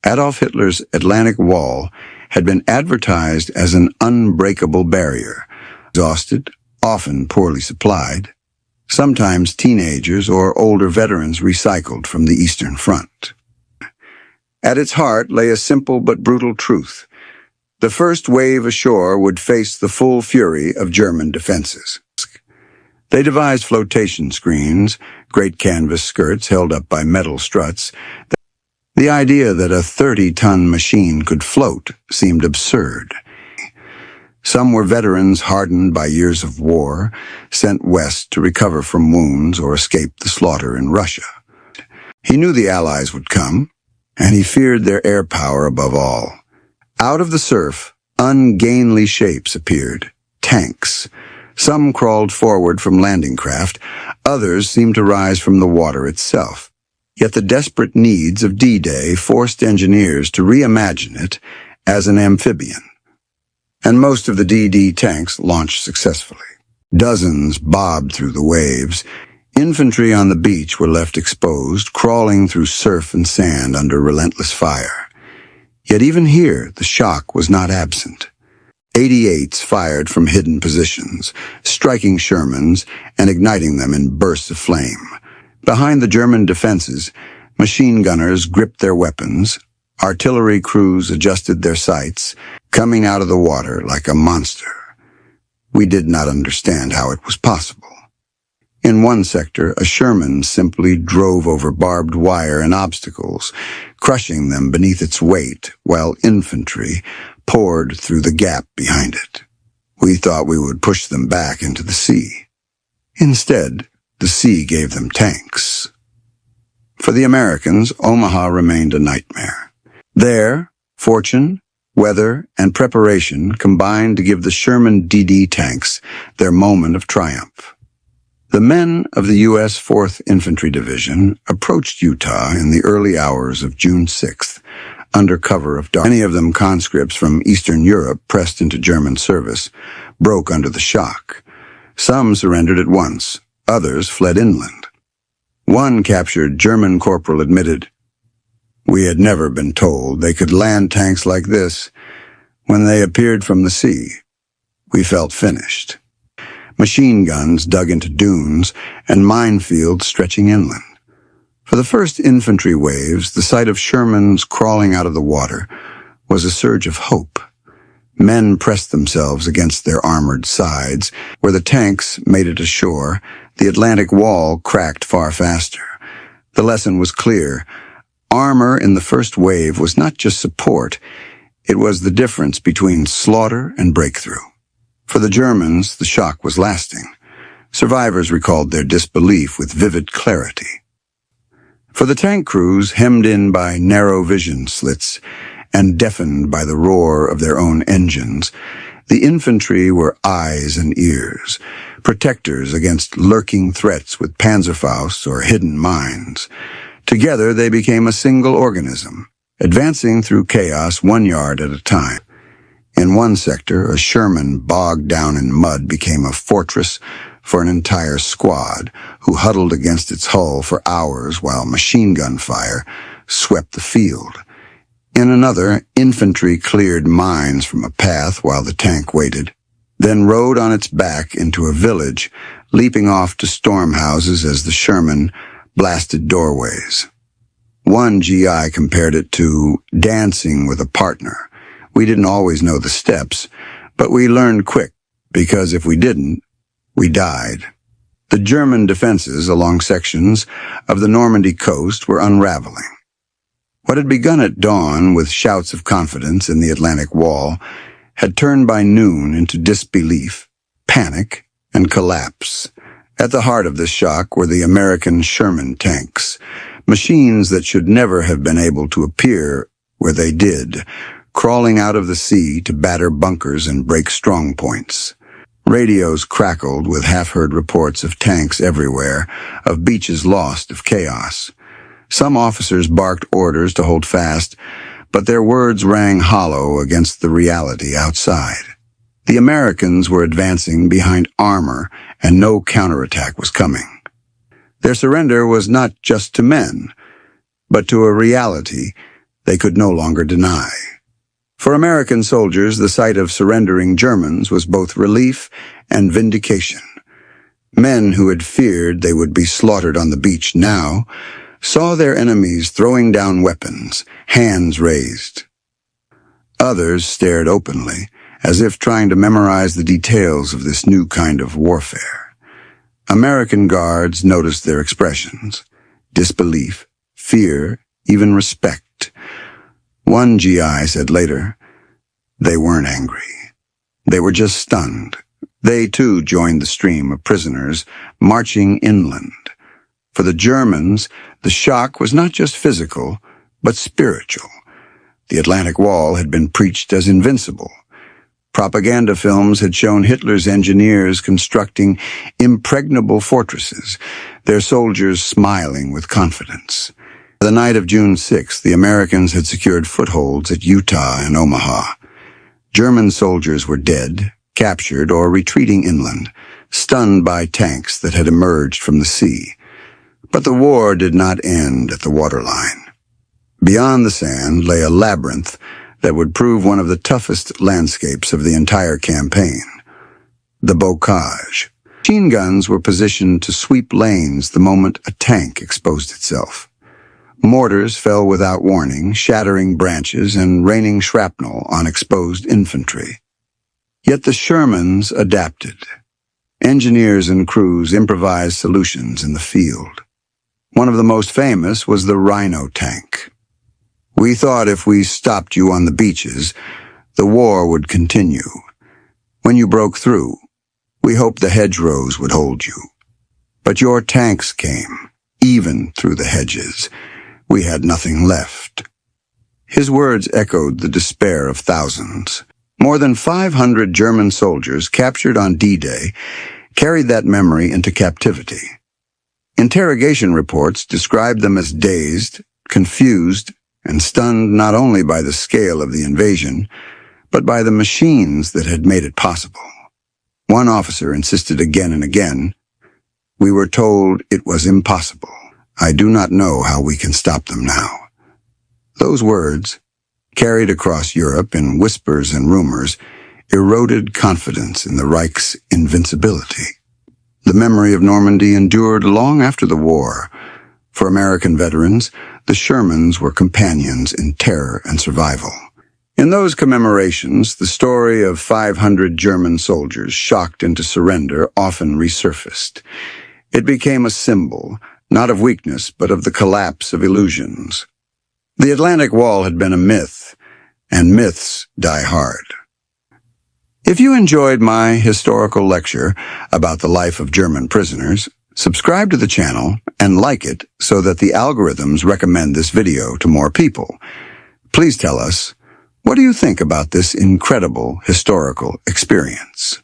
Adolf Hitler's Atlantic Wall had been advertised as an unbreakable barrier, exhausted, often poorly supplied, sometimes teenagers or older veterans recycled from the Eastern Front. At its heart lay a simple but brutal truth. The first wave ashore would face the full fury of German defenses. They devised flotation screens, great canvas skirts held up by metal struts. The idea that a 30-ton machine could float seemed absurd. Some were veterans hardened by years of war, sent west to recover from wounds or escape the slaughter in Russia. He knew the Allies would come, and he feared their air power above all. Out of the surf, ungainly shapes appeared, tanks. Some crawled forward from landing craft, others seemed to rise from the water itself. Yet the desperate needs of D-Day forced engineers to reimagine it as an amphibian. And most of the DD tanks launched successfully. Dozens bobbed through the waves. Infantry on the beach were left exposed, crawling through surf and sand under relentless fire. Yet even here, the shock was not absent. 88s fired from hidden positions, striking Shermans and igniting them in bursts of flame. Behind the German defenses, machine gunners gripped their weapons, artillery crews adjusted their sights, coming out of the water like a monster. We did not understand how it was possible. In one sector, a Sherman simply drove over barbed wire and obstacles, crushing them beneath its weight, while infantry poured through the gap behind it. We thought we would push them back into the sea. Instead, the sea gave them tanks. For the Americans, Omaha remained a nightmare. There, fortune, weather, and preparation combined to give the Sherman DD tanks their moment of triumph. The men of the U.S. 4th Infantry Division approached Utah in the early hours of June 6th, under cover of dark. Many of them conscripts from Eastern Europe pressed into German service, broke under the shock. Some surrendered at once. Others fled inland. One captured German corporal admitted, "We had never been told they could land tanks like this. When they appeared from the sea, we felt finished." Machine guns dug into dunes and minefields stretching inland. For the first infantry waves, the sight of Shermans crawling out of the water was a surge of hope. Men pressed themselves against their armored sides. Where the tanks made it ashore, the Atlantic Wall cracked far faster. The lesson was clear. Armor in the first wave was not just support, it was the difference between slaughter and breakthrough. For the Germans, the shock was lasting. Survivors recalled their disbelief with vivid clarity. For the tank crews, hemmed in by narrow vision slits and deafened by the roar of their own engines, the infantry were eyes and ears, protectors against lurking threats with Panzerfausts or hidden mines. Together they became a single organism, advancing through chaos 1 yard at a time. In one sector, a Sherman bogged down in mud became a fortress for an entire squad, who huddled against its hull for hours while machine gun fire swept the field. In another, infantry cleared mines from a path while the tank waited, then rode on its back into a village, leaping off to storm houses as the Sherman blasted doorways. One GI compared it to dancing with a partner. We didn't always know the steps, but we learned quick, because if we didn't, we died. The German defenses along sections of the Normandy coast were unraveling. What had begun at dawn with shouts of confidence in the Atlantic Wall had turned by noon into disbelief, panic, and collapse. At the heart of this shock were the American Sherman tanks, machines that should never have been able to appear where they did, crawling out of the sea to batter bunkers and break strong points. Radios crackled with half-heard reports of tanks everywhere, of beaches lost, of chaos. Some officers barked orders to hold fast, but their words rang hollow against the reality outside. The Americans were advancing behind armor, and no counterattack was coming. Their surrender was not just to men, but to a reality they could no longer deny. For American soldiers, the sight of surrendering Germans was both relief and vindication. Men who had feared they would be slaughtered on the beach now saw their enemies throwing down weapons, hands raised. Others stared openly, as if trying to memorize the details of this new kind of warfare. American guards noticed their expressions: disbelief, fear, even respect. One GI said later, "They weren't angry. They were just stunned." They, too, joined the stream of prisoners marching inland. For the Germans, the shock was not just physical, but spiritual. The Atlantic Wall had been preached as invincible. Propaganda films had shown Hitler's engineers constructing impregnable fortresses, their soldiers smiling with confidence. The night of June 6th, the Americans had secured footholds at Utah and Omaha. German soldiers were dead, captured, or retreating inland, stunned by tanks that had emerged from the sea. But the war did not end at the waterline. Beyond the sand lay a labyrinth that would prove one of the toughest landscapes of the entire campaign: the bocage. Machine guns were positioned to sweep lanes the moment a tank exposed itself. Mortars fell without warning, shattering branches and raining shrapnel on exposed infantry. Yet the Shermans adapted. Engineers and crews improvised solutions in the field. One of the most famous was the Rhino tank. "We thought if we stopped you on the beaches, the war would continue. When you broke through, we hoped the hedgerows would hold you. But your tanks came, even through the hedges. We had nothing left." His words echoed the despair of thousands. More than 500 German soldiers captured on D-Day carried that memory into captivity. Interrogation reports described them as dazed, confused, and stunned not only by the scale of the invasion, but by the machines that had made it possible. One officer insisted again and again, "We were told it was impossible. I do not know how we can stop them now." Those words, carried across Europe in whispers and rumors, eroded confidence in the Reich's invincibility. The memory of Normandy endured long after the war. For American veterans, the Shermans were companions in terror and survival. In those commemorations, the story of 500 German soldiers shocked into surrender often resurfaced. It became a symbol, not of weakness, but of the collapse of illusions. The Atlantic Wall had been a myth, and myths die hard. If you enjoyed my historical lecture about the life of German prisoners, subscribe to the channel and like it so that the algorithms recommend this video to more people. Please tell us, what do you think about this incredible historical experience?